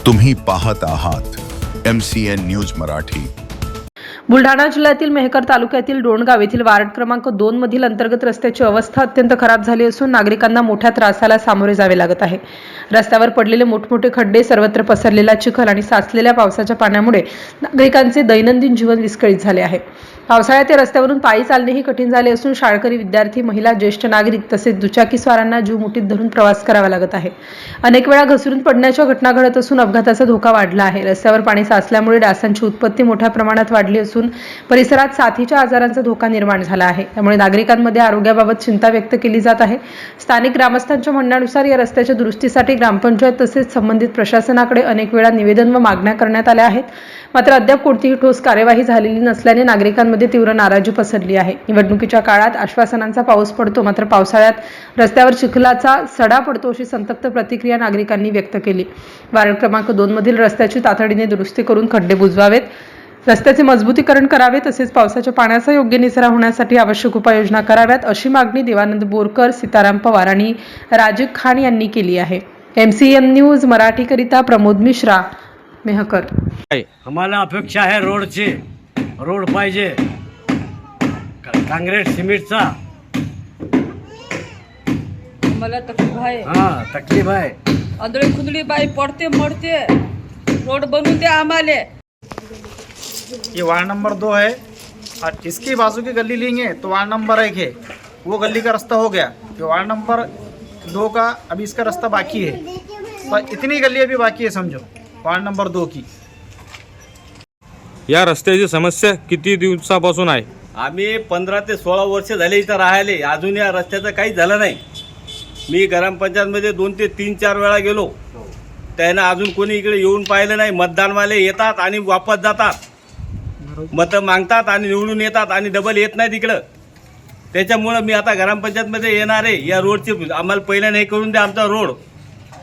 तुम्ही पाहत आहात MCN न्यूज मराठी। बुलढाणा जिल्ह्यातील मेहकर तालुक्यातील डोणगाव येथील वार्ड क्रमांक 2 मधील अंतर्गत रस्त्याची अवस्था अत्यंत खराब झाली असून नागरिकांना मोठ्या त्रासाला सामोरे जावे लागत आहे। रस्त्यावर पडलेले मोठमोठे खड्डे, सर्वत्र पसरलेला चिखल आणि साचलेल्या पावसाच्या पाण्यामुळे नागरिकांचे दैनंदिन जीवन विस्कळीत झाले आहे। पावसाळ्यात या रस्त्यावरून पायी चालणेही कठीण झाले असून शाळकरी, विद्यार्थी, महिला, ज्येष्ठ नागरिक तसेच दुचाकीस्वारांना जीव मुठीत धरून प्रवास करावा लागत आहे। अनेक वेळा घसरून पडण्याच्या घटना घडत असून अपघाताचा धोका वाढला आहे। रस्त्यावर पाणी साचल्यामुळे डासांची उत्पत्ती मोठ्या प्रमाणात वाढली असून परिसरात साथीच्या आजारांचा धोका निर्माण झाला आहे। त्यामुळे नागरिकांमध्ये आरोग्याबाबत चिंता व्यक्त केली जात आहे। स्थानिक ग्रामस्थांच्या म्हणण्यानुसार या रस्त्याच्या दुरुस्तीसाठी ग्रामपंचायत तसेच संबंधित प्रशासनाकडे अनेक वेळा निवेदन व मागण्या करण्यात आल्या आहेत, मात्र अद्याप कोणतीही ठोस कार्यवाही झालेली नसल्याने नागरिकांमध्ये तीव्र नाराजी पसरली आहे। निवडणुकीच्या काळात आश्वासनांचा पाऊस पडतो, मात्र पावसाळ्यात रस्त्यावर चिखलाचा सडा पडतो अशी संतप्त प्रतिक्रिया नागरिकांनी व्यक्त केली। वार्ड क्रमांक 2 मधील रस्त्याची तातडीने दुरुस्ती करून खड्डे बुजवावेत, रस्त्याचे मजबूतीकरण करावे तसेच पावसाच्या पाण्याचा योग्य निचरा होण्यासाठी आवश्यक उपाययोजना कराव्यात अशी मागणी देवानंद बोरकर, सीताराम पवार आणि राजीव खान यांनी केली आहे। MCN न्यूज मराठी करिता प्रमोद मिश्रा, मेहकर। हमारा अपेक्षा है रोडची, रोड पाहिजे, काँक्रीट सिमेंटचा। मला तकलीफ आहे, हाँ तकलीफ आहे। आंधळी खुंदळी बाई पडते मरते, रोड बनवून दे आम्हाले। ये वार्ड नंबर 2 है और इसकी बाजू की गली लेंगे तो वार्ड नंबर 1 है, वो गली का रास्ता हो गया। ये वार्ड नंबर 2 का अभी इसका रास्ता बाकी है, तो इतनी गली अभी बाकी है समझो वार्ड नंबर 2 की। या रस्त्याची समस्या किती दिवसापासून आहे? आम्ही 15 ते 16 वर्ष झाले इथं राहिले, अजून या रस्त्याचं काही झालं नाही। मी ग्रामपंचायतमध्ये 2 ते 3-4 वेळा गेलो, त्यांना अजून कोणी इकडे येऊन पाहिलं नाही। मतदानवाले येतात आणि वापस जातात, मतं मागतात आणि निवडून येतात आणि डबल येत नाही तिकडं। त्याच्यामुळं मी आता ग्रामपंचायतमध्ये येणार आहे। या रोडची आम्हाला पहिलं नाही करून द्या आमचा रोड।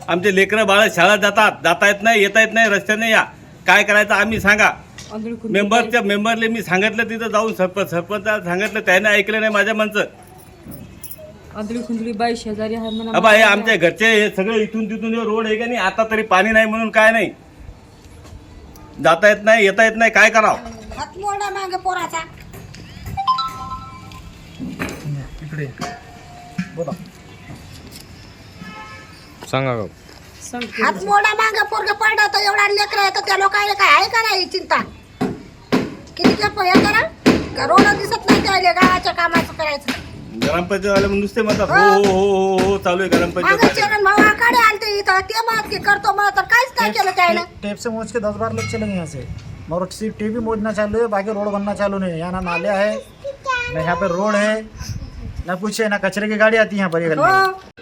आमचे लेकरं बाळं शाळेत जाता येत नाही, येता येत नाही, रस्त्याने या काय करायचं आम्ही सांगा। मेंबरले मी सांगितलं, तिथं जाऊन सरपंचाला सांगितलं, त्याने ऐकलं नाही माझ्या मनचं। आंधळी खुंदळी बाई शेजारी आहे म्हणा। अबा हे आमच्या घरचे हे सगळे इथून तिथून हे रोड आहे का नाही, आता तरी पाणी नाही म्हणून काय नाही, जाता येत नाही, येता येत नाही, काय करावं? हात मोडा मागे पोराचा। इकडे बोला, सांगा का? हात मोडा मागे पोरग पडला तर एवढा लेकर आहे तर त्या लोकांना काय आहे का नाही चिंता? किती हे करा का रोड दिसत नाही त्याले गावाच्या कामाचं करायचं। ग्रामपंचायत वाले नुसते म्हणतात हो हो हो हो चालू आहे ग्रामपंचायत। मागे चरण भाऊ आकडे आलते इथं, ते मत की करतो मला तर काहीच काय केलं त्याने। टेप से मोज के 10-12 लोग चलेंगे यहाँ से, और सिर्फ टेप ही मोजना चालू है, बाकी रोड बनना चालू नहीं है। यहाँ ना नाले है, ना यहाँ पे रोड है, ना कुछ है, ना कचरे की गाड़ी आती है यहाँ पर ये गली में।